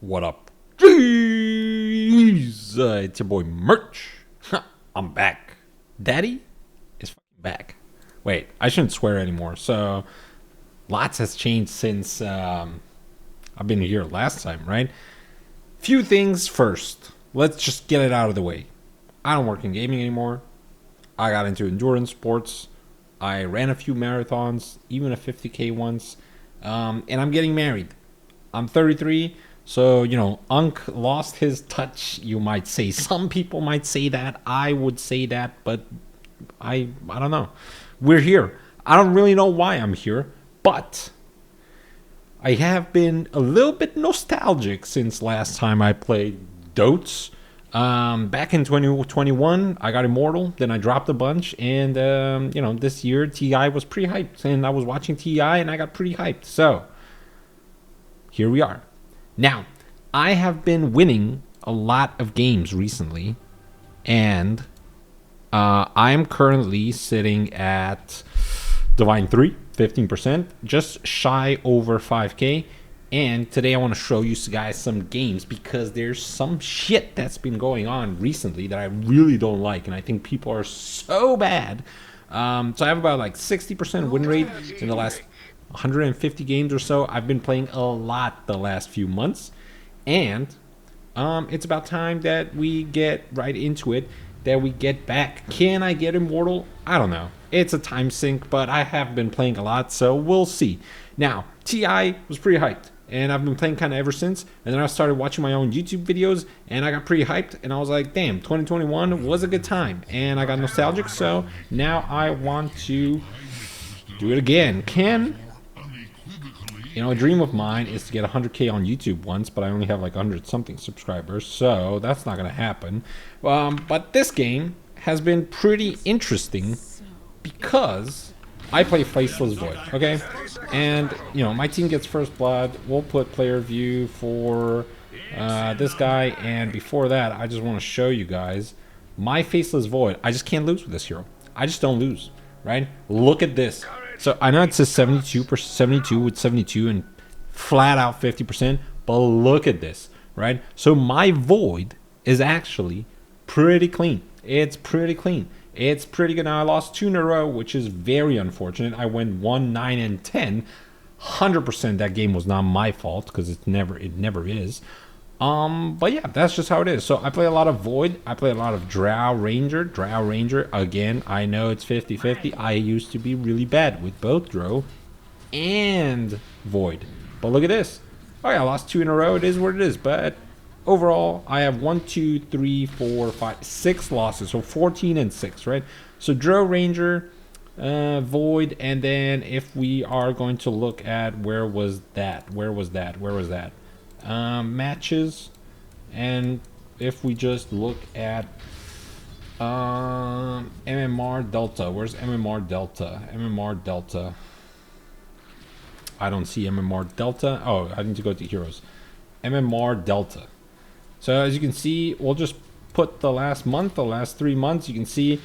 Whattup G? It's your boy Mirch. I'm back. Daddy is fucking back. Wait, I shouldn't swear anymore. So, lots has changed since I've been here last time, right? Few things first. Let's just get it out of the way. I don't work in gaming anymore. I got into endurance sports. I ran a few marathons, even a 50K once. And I'm getting married. I'm 33. So, Unc lost his touch, you might say. Some people might say that. I would say that, but I don't know. We're here. I don't really know why I'm here, but I have been a little bit nostalgic since last time I played Dotes. Back in 2021, I got Immortal, then I dropped a bunch, and, this year TI was pretty hyped, and I was watching TI, and I got pretty hyped. So, here we are. Now, I have been winning a lot of games recently, and I am currently sitting at Divine 3, 15%, just shy over 5K. And today I want to show you guys some games because there's some shit that's been going on recently that I really don't like, and I think people are so bad. So I have about like 60% win rate in the last 150 games or so. I've been playing a lot the last few months, and it's about time that we get right into it, that we get back. Can I get Immortal? I don't know. It's a time sink, but I have been playing a lot, so we'll see. Now, TI was pretty hyped, and I've been playing kind of ever since, and then I started watching my own YouTube videos, and I got pretty hyped, and I was like, damn, 2021 was a good time, and I got nostalgic, so now I want to do it again. A dream of mine is to get 100K on YouTube once, but I only have like 100 something subscribers, so that's not going to happen. But this game has been pretty interesting because I play Faceless Void, okay? And, my team gets first blood. We'll put player view for this guy, and before that, I just want to show you guys my Faceless Void. I just can't lose with this hero. I just don't lose, right? Look at this. So I know it says 72 with 72 and flat out 50%, but look at this, right? So my Void is actually pretty clean. It's pretty clean. It's pretty good. Now I lost 2 in a row, which is very unfortunate. I went 1, 9, and 10. 100% that game was not my fault because it never is. But yeah, that's just how it is. So I play a lot of Void. I play a lot of Drow Ranger. Again, I know it's 50-50. I used to be really bad with both Drow and Void. But look at this. Oh yeah, I lost 2 in a row. It is what it is. But overall, I have 1, 2, 3, 4, 5, 6 losses. So 14 and 6, right? So Drow Ranger, Void, and then if we are going to look at where was that? Matches, and if we just look at MMR Delta, where's MMR Delta? I don't see MMR Delta. Oh, I need to go to heroes. MMR Delta. So as you can see, we'll just put the last 3 months. You can see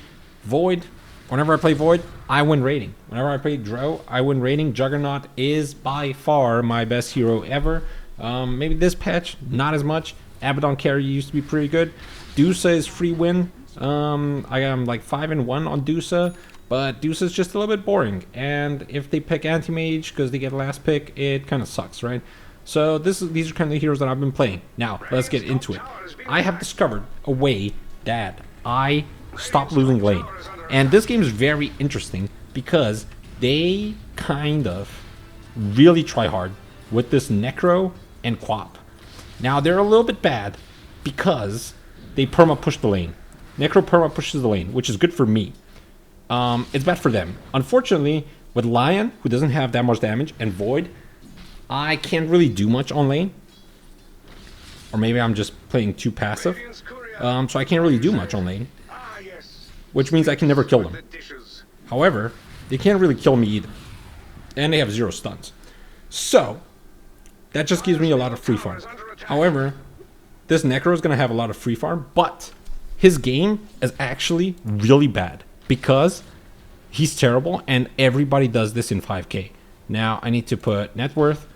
Void. Whenever I play Void, I win rating. Whenever I play Drow, I win rating. Juggernaut is by far my best hero ever. Maybe this patch, not as much. Abaddon carry used to be pretty good. Dusa is free win. I am like 5-1 on Dusa, but Dusa is just a little bit boring. And if they pick Anti-Mage because they get last pick, it kind of sucks, right? So these are kind of the heroes that I've been playing. Now, let's get into it. I have discovered a way that I stop losing lane. And this game is very interesting because they kind of really try hard with this Necro and Quap. Now they're a little bit bad because they perma push the lane. Necro perma pushes the lane, which is good for me. It's bad for them. Unfortunately, with Lion, who doesn't have that much damage, and Void, I can't really do much on lane. Or maybe I'm just playing too passive. So I can't really do much on lane, which means I can never kill them. However, they can't really kill me either. And they have 0 stuns. So that just gives me a lot of free farm. However, this Necro is going to have a lot of free farm, but his game is actually really bad because he's terrible and everybody does this in 5K. Now I need to put net worth.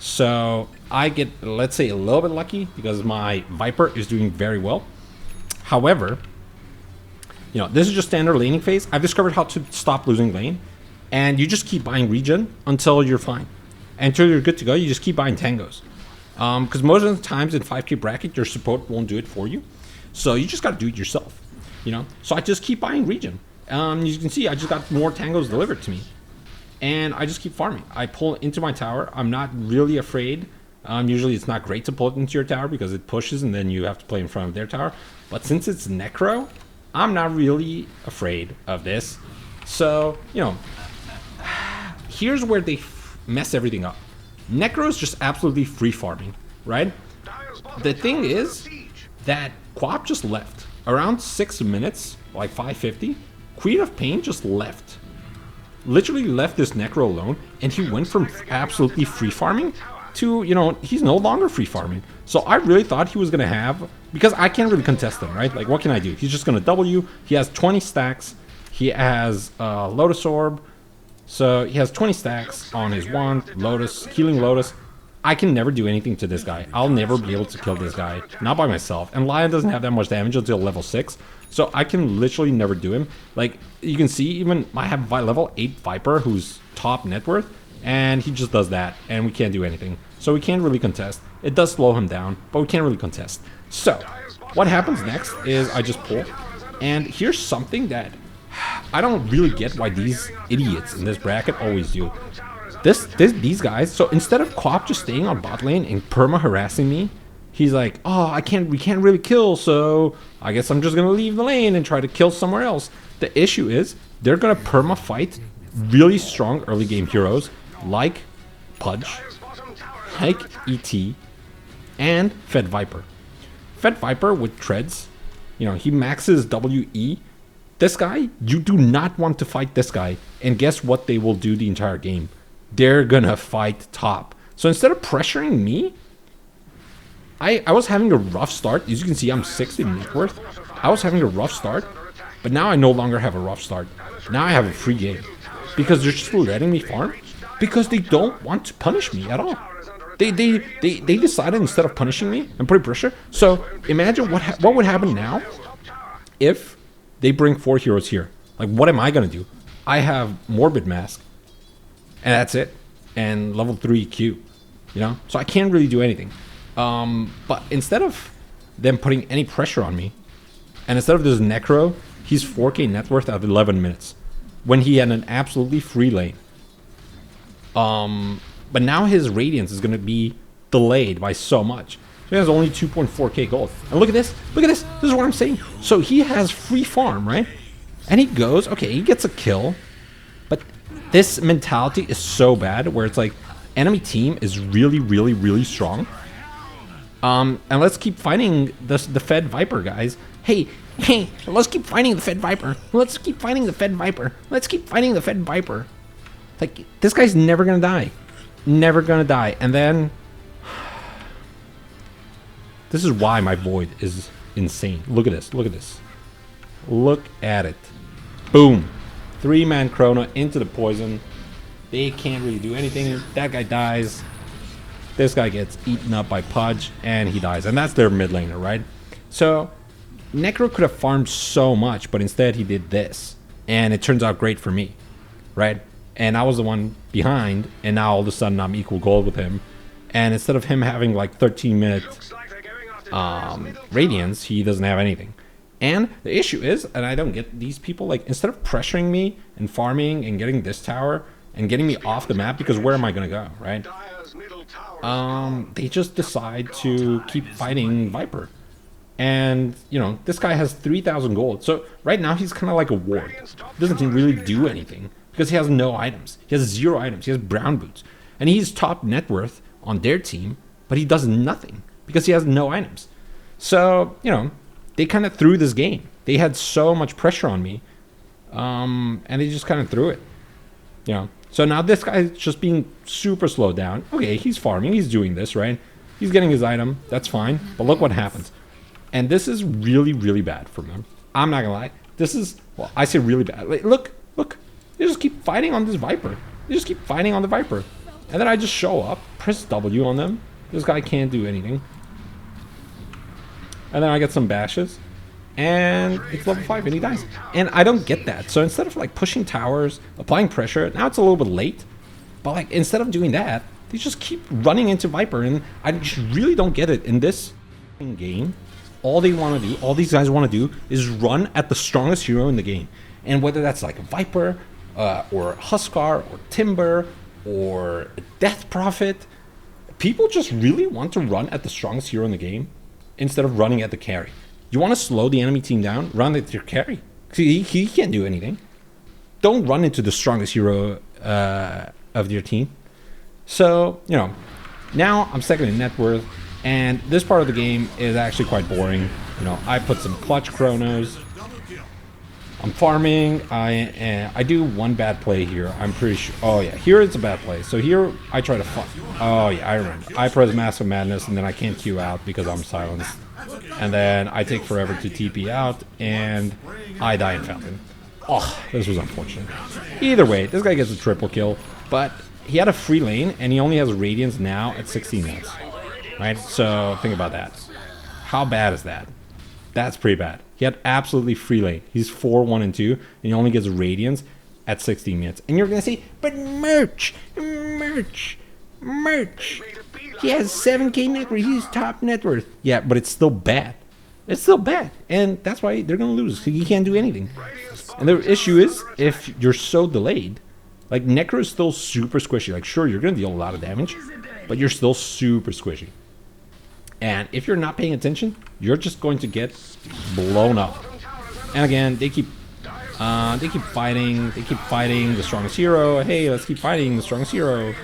So I get, let's say, a little bit lucky because my Viper is doing very well. However, you know, this is just standard laning phase. I've discovered how to stop losing lane, and you just keep buying regen until you're fine. Until you're good to go, you just keep buying tangos. Because most of the times in 5k bracket, your support won't do it for you. So you just got to do it yourself, you know? So I just keep buying regen. As you can see, I just got more tangos delivered to me. And I just keep farming. I pull into my tower. I'm not really afraid. Usually it's not great to pull it into your tower because it pushes and then you have to play in front of their tower. But since it's Necro, I'm not really afraid of this. So, you know, here's where they mess everything up. Necro is just absolutely free farming, right? The thing is that Quap just left. Around 6 minutes, like 5:50, Queen of Pain just left. Literally left this Necro alone, and he went from absolutely free farming to, you know, he's no longer free farming. So I really thought he was going to have, because I can't really contest him, right? Like, what can I do? He's just going to W. He has 20 stacks. He has Lotus Orb. So he has 20 stacks on his wand, Lotus, Healing Lotus. I can never do anything to this guy. I'll never be able to kill this guy, not by myself. And Lion doesn't have that much damage until level 6. So I can literally never do him. Like, you can see, even I have level 8 Viper, who's top net worth, and he just does that, and we can't do anything. So we can't really contest. It does slow him down, but we can't really contest. So, what happens next is I just pull. And here's something that I don't really get why these idiots in this bracket always do. These guys, so instead of Quap just staying on bot lane and perma harassing me, he's like, oh, we can't really kill, so I guess I'm just gonna leave the lane and try to kill somewhere else. The issue is they're gonna perma fight really strong early game heroes like Pudge, like ET, and Fed Viper. Fed Viper with treads, you know, he maxes WE. This guy, you do not want to fight this guy, and guess what they will do the entire game? They're gonna fight top. So instead of pressuring me, I was having a rough start. As you can see, I'm 60 net worth. I was having a rough start, but now I no longer have a rough start. Now I have a free game because they're just letting me farm because they don't want to punish me at all. They decided instead of punishing me and putting pressure. So imagine what would happen now if they bring 4 heroes here. Like, what am I gonna do? I have Morbid Mask, and that's it, and level 3 Q. You know, so I can't really do anything. But instead of them putting any pressure on me, and instead of this Necro, he's 4k net worth at 11 minutes when he had an absolutely free lane. But now his Radiance is going to be delayed by so much. So he has only 2.4k gold. And look at this. Look at this. This is what I'm saying. So he has free farm, right? And he goes, okay, he gets a kill. But this mentality is so bad where it's like, enemy team is really, really, really strong. And let's keep fighting the Fed Viper, guys. Hey, let's keep fighting the Fed Viper. Let's keep fighting the Fed Viper. Let's keep fighting the Fed Viper. Like, this guy's never gonna die. Never gonna die. And then, this is why my Void is insane. Look at this. Look at this. Look at it. Boom. 3-man Chrono into the poison. They can't really do anything. That guy dies. This guy gets eaten up by Pudge, and he dies. And that's their mid laner, right? So, Necro could have farmed so much, but instead he did this. And it turns out great for me, right? And I was the one behind, and now all of a sudden I'm equal gold with him. And instead of him having like 13-minute Radiance, he doesn't have anything. And the issue is, and I don't get these people, like, instead of pressuring me and farming and getting this tower and getting me off the map, because where am I going to go, right? They just decide to keep fighting Viper. And, you know, this guy has 3,000 gold. So right now he's kind of like a ward. He doesn't really do anything because he has no items. He has 0 items. He has brown boots. And he's top net worth on their team, but he does nothing because he has no items. So, you know, they kind of threw this game. They had so much pressure on me, and they just kind of threw it. You know, so now this guy's just being super slowed down. Okay, he's farming. He's doing this, right? He's getting his item. That's fine. But look what happens. And this is really, really bad for them. I'm not gonna lie. This is, well, I say really bad. Like, look. They just keep fighting on this Viper. They just keep fighting on the Viper. And then I just show up, press W on them. This guy can't do anything. And then I get some bashes. And it's level 5 and he dies. And I don't get that. So instead of like pushing towers, applying pressure, now it's a little bit late. But like instead of doing that, they just keep running into Viper. And I just really don't get it. In this game, all they want to do, all these guys want to do is run at the strongest hero in the game. And whether that's like a Viper, or Huskar, or Timber, or Death Prophet, people just really want to run at the strongest hero in the game instead of running at the carry. You want to slow the enemy team down, run at your carry. He can't do anything. Don't run into the strongest hero of your team. So, you know, now I'm second in net worth, and this part of the game is actually quite boring. You know, I put some clutch chronos. I'm farming. I do one bad play here. I'm pretty sure. Oh yeah, here it's a bad play. So here I try to oh yeah, I remember. I press Massive Madness and then I can't queue out because I'm silenced. And then I take forever to TP out and I die in Fountain. Oh, this was unfortunate. Either way, this guy gets a triple kill, but he had a free lane and he only has Radiance now at 16 minutes. Right? So think about that. How bad is that? That's pretty bad. He had absolutely free lane. He's 4, 1, and 2, and he only gets Radiance at 16 minutes. And you're going to say, but Mirch. He has 7k net worth. He's top net worth. Yeah, but it's still bad. It's still bad. And that's why they're going to lose. He can't do anything. And the issue is, if you're so delayed, like Necro is still super squishy. Like, sure, you're going to deal a lot of damage, but you're still super squishy. And if you're not paying attention, you're just going to get blown up. And again, they keep fighting. They keep fighting the strongest hero. Hey, let's keep fighting the strongest hero.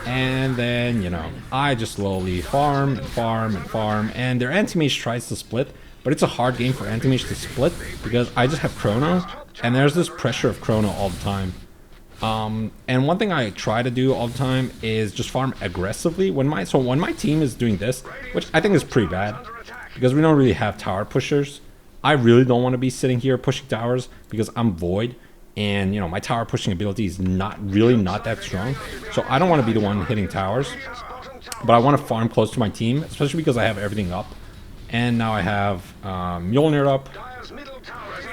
And then, you know, I just slowly farm and farm and farm. And their anti-mage tries to split, but it's a hard game for anti-mage to split because I just have Chrono, and there's this pressure of Chrono all the time. And one thing I try to do all the time is just farm aggressively when my team is doing this, which I think is pretty bad because we don't really have tower pushers. I really don't want to be sitting here pushing towers because I'm Void, and you know my tower pushing ability is not that strong. So I don't want to be the one hitting towers, but I want to farm close to my team, especially because I have everything up. And now I have Mjolnir up,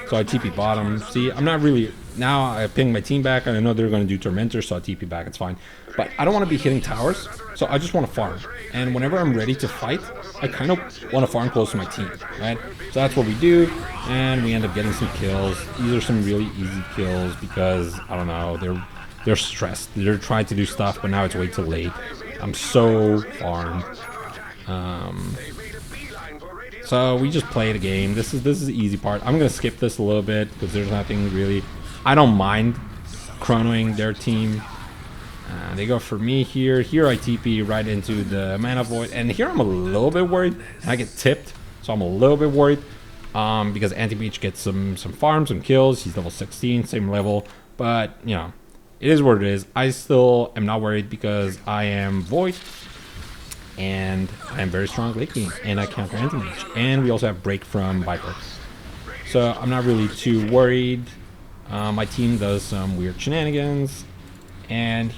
so I TP bottom. See, I'm not really. Now I ping my team back, and I know they're going to do Tormentor, so I TP back, it's fine. But I don't want to be hitting towers, so I just want to farm. And whenever I'm ready to fight, I kind of want to farm close to my team, right? So that's what we do, and we end up getting some kills. These are some really easy kills because, I don't know, they're stressed. They're trying to do stuff, but now it's way too late. I'm so farmed. So we just play the game. This is the easy part. I'm going to skip this a little bit because there's nothing really... I don't mind chronoing their team. They go for me here. Here I TP right into the Mana Void. And here I'm a little bit worried. I get tipped, so I'm a little bit worried. Because Anti-Mage gets some farms, some kills. He's level 16, same level. But, you know, it is what it is. I still am not worried because I am Void. And I am very strong late game. And I counter Anti-Mage. And we also have Break from Viper. So I'm not really too worried. My team does some weird shenanigans, and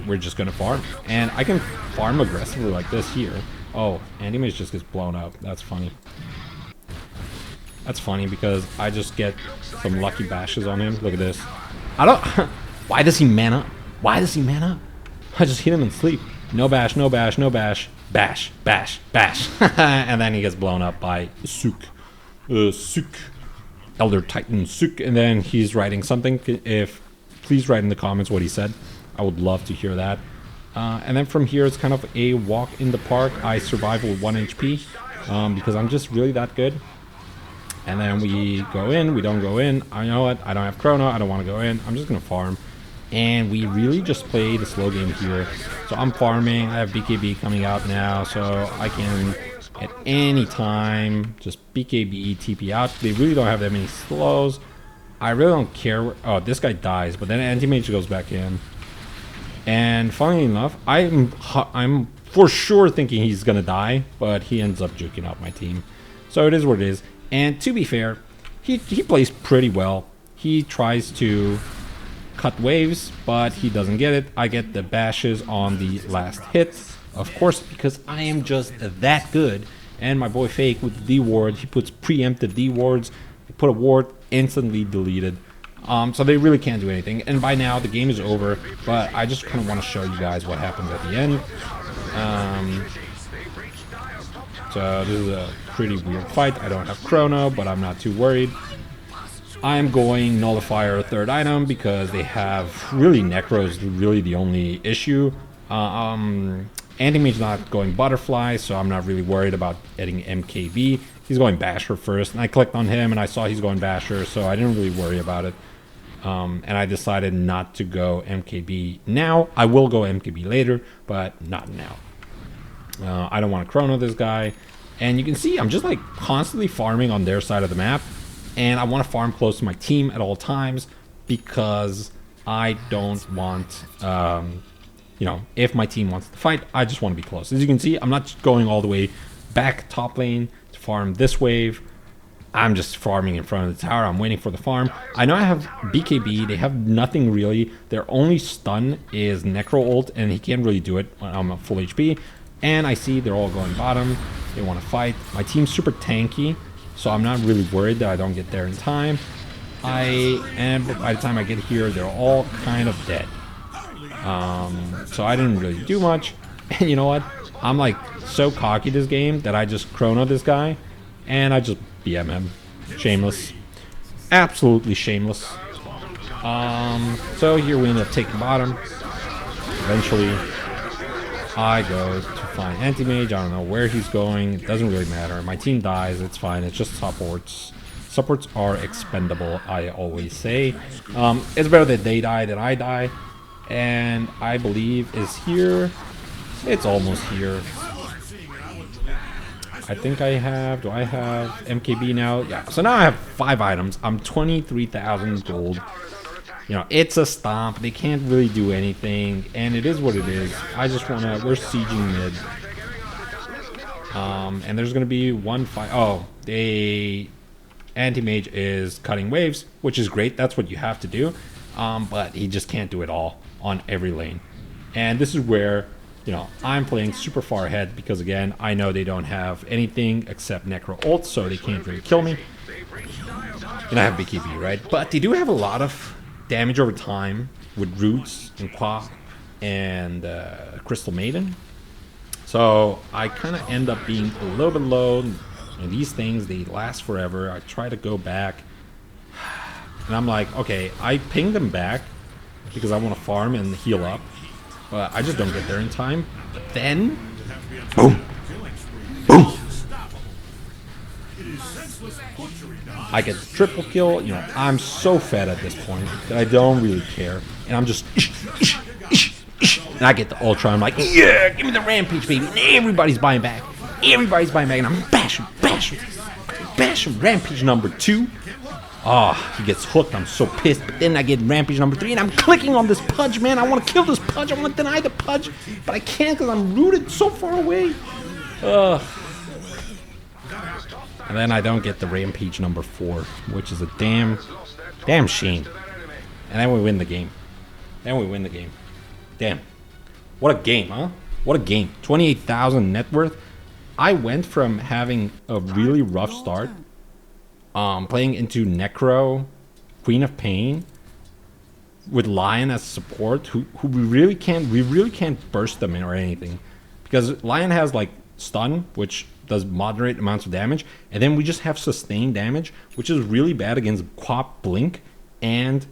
we're just gonna farm. And I can farm aggressively like this here. Oh, Anti-Mage just gets blown up. That's funny. That's funny because I just get some lucky bashes on him. Look at this. I don't... Why does he man up? Why does he man up? I just hit him in sleep. No bash, no bash, no bash. Bash, bash, bash. And then he gets blown up by Sook. Sook. Elder Titan Sook, and then he's writing something. Please write in the comments what he said. I would love to hear that. And then from here, it's kind of a walk in the park. I survive with 1 HP because I'm just really that good. And then we go in, we don't go in. I know it. I don't have Chrono. I don't want to go in. I'm just going to farm. And we really just play the slow game here. So I'm farming. I have BKB coming out now, so I can... at any time, just BKB, TP out. They really don't have that many slows. I really don't care. Oh, this guy dies, but then Anti-Mage goes back in. And funnily enough, I'm for sure thinking he's gonna die, but he ends up juking out my team. So it is what it is. And to be fair, he plays pretty well. He tries to cut waves, but he doesn't get it. I get the bashes on the last hit, of course, because I am just that good. And my boy Fake with the D ward, he puts preempted D wards, put a ward, instantly deleted. So they really can't do anything. And by now the game is over, but I just kind of want to show you guys what happens at the end. So this is a pretty weird fight. I don't have Chrono, but I'm not too worried. I'm going Nullifier third item because they have really Necro is really the only issue. Anti-Mage's not going Butterfly, so I'm not really worried about getting MKB. He's going Basher first, and I clicked on him and I saw he's going Basher, so I didn't really worry about it. And I decided not to go MKB now. I will go MKB later, but not now. I don't want to Chrono this guy. And you can see I'm just like constantly farming on their side of the map. And I want to farm close to my team at all times because I don't want, you know, if my team wants to fight, I just want to be close. As you can see, I'm not going all the way back top lane to farm this wave. I'm just farming in front of the tower. I'm waiting for the farm. I know I have BKB. They have nothing really. Their only stun is Necro ult, and he can't really do it when I'm at full HP. And I see they're all going bottom. They want to fight. My team's super tanky, so I'm not really worried that I don't get there in time. And by the time I get here, they're all kind of dead. So I didn't really do much. And you know what? I'm like so cocky this game that I just Chrono this guy, and I just BM him. Shameless. Absolutely shameless. So here we end up taking bottom. Eventually, I go to find Anti-Mage. I don't know where he's going. It doesn't really matter. My team dies. It's fine. It's just supports. Supports are expendable, I always say. It's better that they die than I die. And I believe is here. It's almost here. I think I have, do I have MKB now? Yeah, so now I have 5 items. I'm 23,000 gold. You know, it's a stomp. They can't really do anything, and it is what it is. I just want to, we're sieging mid. And there's going to be one fight. Oh, Anti-Mage is cutting waves, which is great. That's what you have to do. But he just can't do it all on every lane. And this is where, you know, I'm playing super far ahead because, again, I know they don't have anything except Necro ult, so they can't really kill me. And I have BKB, right? But they do have a lot of damage over time with Roots and Quap and Crystal Maiden. So I kind of end up being a little bit low. And these things, they last forever. I try to go back. And I'm like, okay, I ping them back because I want to farm and heal up. But I just don't get there in time. But then, boom, boom. I get the triple kill. You know, I'm so fed at this point that I don't really care. And I'm just, and I get the Ultra. I'm like, yeah, give me the Rampage, baby. And everybody's buying back. Everybody's buying back. And I'm bashing. Rampage number 2. Oh, he gets hooked. I'm so pissed. But then I get Rampage number 3, and I'm clicking on this Pudge, man. I want to kill this Pudge. I want to deny the Pudge, but I can't because I'm rooted so far away. Ugh. And then I don't get the Rampage number 4, which is a damn shame. And then we win the game. Damn. What a game, huh? What a game. 28,000 net worth. I went from having a really rough start, playing into Necro, Queen of Pain, with Lion as support, who we really can't burst them in or anything, because Lion has like stun, which does moderate amounts of damage, and then we just have sustained damage, which is really bad against Quap, Blink, and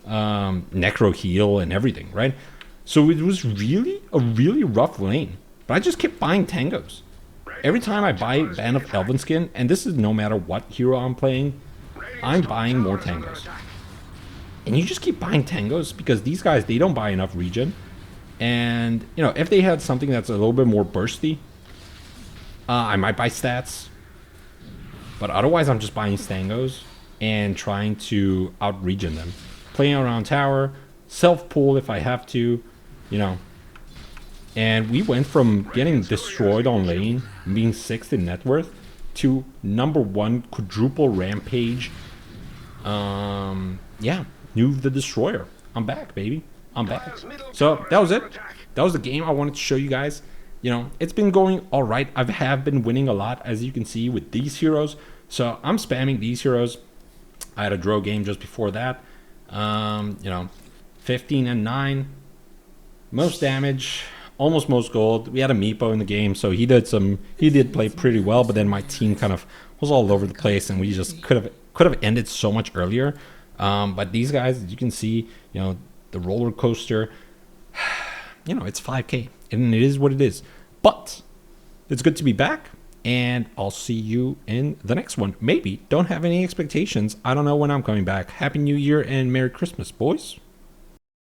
Necro heal and everything, right? So it was really a really rough lane, but I just kept buying tangos. Every time I buy Band of Elven Skin, and this is no matter what hero I'm playing, I'm buying more tangos. And you just keep buying tangos because these guys, they don't buy enough regen. And, you know, if they had something that's a little bit more bursty, I might buy stats. But otherwise, I'm just buying tangos and trying to out-regen them. Playing around tower, self-pull if I have to, you know. And we went from getting destroyed on lane, being 6th in net worth, to number 1 quadruple Rampage. Yeah, New the Destroyer. I'm back, baby. I'm back. So that was it. That was the game I wanted to show you guys. You know, it's been going all right. I have been winning a lot, as you can see, with these heroes. So I'm spamming these heroes. I had a draw game just before that. You know, 15 and 9. Most damage, almost most gold. We had a Meepo in the game, so he did play pretty well, but then my team kind of was all over the place, and we just could have ended so much earlier. But these guys, as you can see, you know, the roller coaster, you know, it's 5K, and it is what it is. But it's good to be back, and I'll see you in the next one. Maybe. Don't have any expectations. I don't know when I'm coming back. Happy New Year and Merry Christmas, boys.